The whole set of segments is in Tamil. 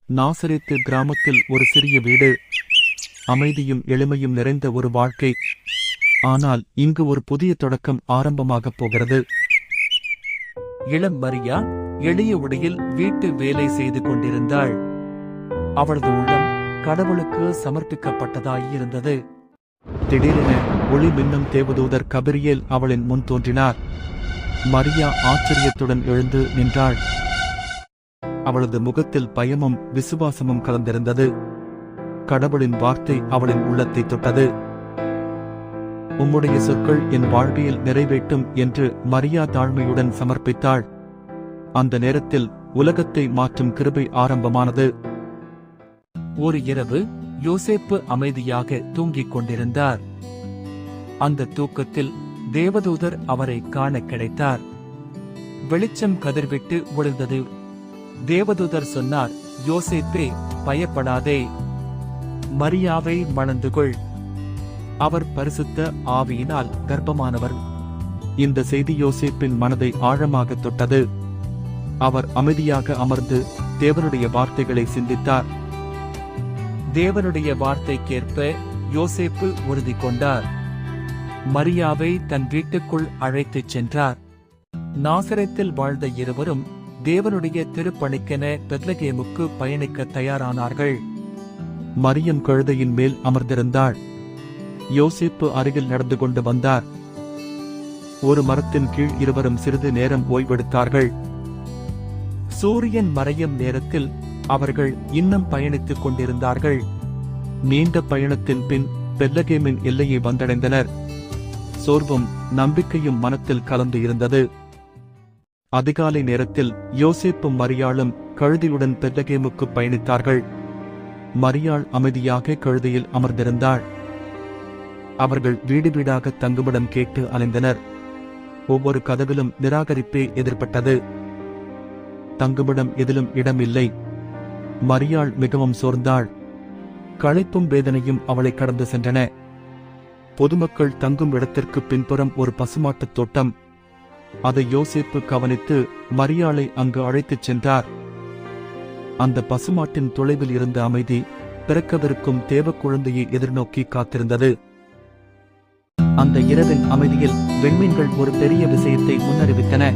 நாசரேத்து கிராமத்தில் ஒரு சிறிய வீடு. அமைதியும் எளிமையும் நிறைந்த ஒரு வாழ்க்கை. ஆனால் இங்கு ஒரு புதிய தொடக்கம் ஆரம்பமாகப் போகிறது. இளம் மரியா எளிய உடையில் வீட்டு வேலை செய்து கொண்டிருந்தாள். அவளது உள்ளம் கடவுளுக்கு சமர்ப்பிக்கப்பட்டதாயிருந்தது. திடீரென ஒளி மின்னும் தேவதூதர் கபிரியேல் அவளின் முன் தோன்றினார். மரியா ஆச்சரியத்துடன் எழுந்து நின்றாள். அவளது முகத்தில் பயமும் விசுவாசமும் கலந்திருந்தது. கடவுளின் வார்த்தை அவளின் உள்ளத்தை தொட்டது. உம்முடைய சொற்கள் என் வாழ்வில் நிறைவேற்றும் என்று மரியா தாழ்மையுடன் சமர்ப்பித்தாள். அந்த நேரத்தில் உலகத்தை மாற்றும் கிருபை ஆரம்பமானது. ஒரு இரவு யோசேப்பு அமைதியாக தூங்கிக் கொண்டிருந்தார். அந்த தூக்கத்தில் தேவதூதர் அவரை காண கிடைத்தார். வெளிச்சம் கதிர்விட்டு ஒளிர்ந்தது. தேவதூதர் சொன்னார், யோசேப்பே, பயப்படாதே, மரியாவை மணந்துகொள். அவர் பரிசுத்த ஆவியினால் கர்ப்பமானவர். இந்த செய்தி யோசேப்பின் மனதை ஆழமாக தொட்டது. அவர் அமைதியாக அமர்ந்து தேவனுடைய வார்த்தைகளை சிந்தித்தார். தேவனுடைய வார்த்தைக்கேற்ப யோசேப்பு உறுதி கொண்டார். மரியாவை தன் வீட்டுக்குள் அழைத்துச் சென்றார். நாசரேத்தில் வாழ்ந்த இருவரும் தேவனுடைய திருப்பணிக்கென பெத்லகேமுக்கு பயணிக்க தயாரானார்கள். மரியம் கழுதையின் மேல் அமர்ந்திருந்தாள். யோசேப்பு அருகில் நடந்து கொண்டு வந்தார். ஒரு மரத்தின் கீழ் இருவரும் சிறிது நேரம் ஓய்வெடுத்தார்கள். சூரியன் மறையும் நேரத்தில் அவர்கள் இன்னும் பயணித்துக் கொண்டிருந்தார்கள். நீண்ட பயணத்தின் பின் பெத்லகேமின் எல்லையை வந்தடைந்தனர். சோர்வும் நம்பிக்கையும் மனத்தில் கலந்து இருந்தது. அதிகாலை நேரத்தில் யோசேப்பும் மரியாளும் கழுதையுடன் பெத்லகேமுக்கு பயணித்தார்கள். மரியாள் அமைதியாக கழுதையில் அமர்ந்திருந்தாள். அவர்கள் வீடு வீடாக தங்குமிடம் கேட்டு அலைந்தனர். ஒவ்வொரு கதவிலும் நிராகரிப்பே எதிர்பட்டது. தங்குமிடம் எதிலும் இடமில்லை. மரியாள் மிகவும் சோர்ந்தாள். களைப்பும் வேதனையும் அவளை கடந்து சென்றன. பொதுமக்கள் தங்கும் இடத்திற்கு பின்புறம் ஒரு பசுமாட்டுத் தோட்டம். அதை யோசேப்பு கவனித்து மரியாளை அங்கு அழைத்துச் சென்றார். அந்த பசுமாட்டின் தொலைவில் இருந்த அமைதி பிறக்கவிருக்கும் தேவக்குழந்தையை எதிர்நோக்கி காத்திருந்தது. அந்த இரவின் அமைதியில் விண்மீன்கள் ஒரு பெரிய விஷயத்தை முன்னறிவித்தன.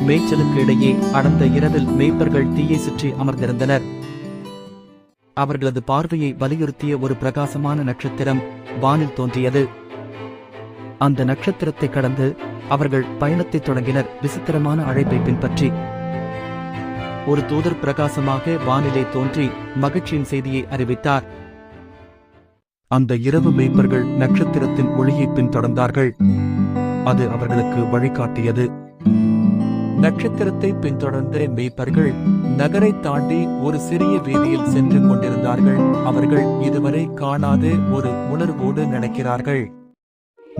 மேய்ச்சலுக்கு இடையே அடர்ந்த இரவில் மேய்ப்பர்கள் தீயை சுற்றி அமர்ந்திருந்தனர். அவர்களது பார்வையை வலியுறுத்திய ஒரு பிரகாசமான நட்சத்திரம் வானில் தோன்றியது. அந்த நட்சத்திரத்தை கடந்து அவர்கள் பயணத்தை தொடங்கினர். விசித்திரமான அழைப்பை பின்பற்றி ஒரு தூதர் பிரகாசமாக வானிலே தோன்றி மகிழ்ச்சியின் செய்தியை அறிவித்தார். அந்த இரவு மேய்ப்பர்கள் நட்சத்திரத்தின் ஒளியை பின்தொடர்ந்தார்கள். அது அவர்களுக்கு வழிகாட்டியது. நட்சத்திரத்தை பின்தொடர்ந்த மேய்ப்பர்கள் நகரை தாண்டி ஒரு சிறிய வீதியில் சென்று கொண்டிருந்தார்கள். அவர்கள் இதுவரை காணாத ஒரு உணர்வோடு நடக்கிறார்கள்.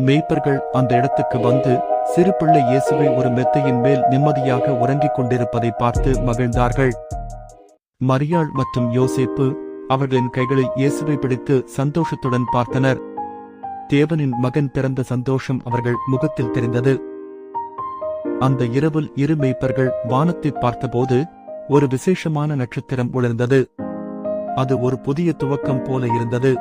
மேய்ப்பர்கள் அந்த இடத்துக்கு வந்து சிறு பிள்ளை இயேசுவை ஒரு மெத்தையின் மேல் நிம்மதியாக உறங்கிக் கொண்டிருப்பதை பார்த்து மகிழ்ந்தார்கள். மரியாள் மற்றும் யோசேப்பு அவர்களின் கைகளில் இயேசுவை பிடித்து சந்தோஷத்துடன் பார்த்தனர். தேவனின் மகன் பிறந்த சந்தோஷம் அவர்கள் முகத்தில் தெரிந்தது. அந்த இரவில் இரு மேய்ப்பர்கள் வானத்தை பார்த்தபோது ஒரு விசேஷமான நட்சத்திரம் ஒளிர்ந்தது. அது ஒரு புதிய துவக்கம் போல இருந்தது.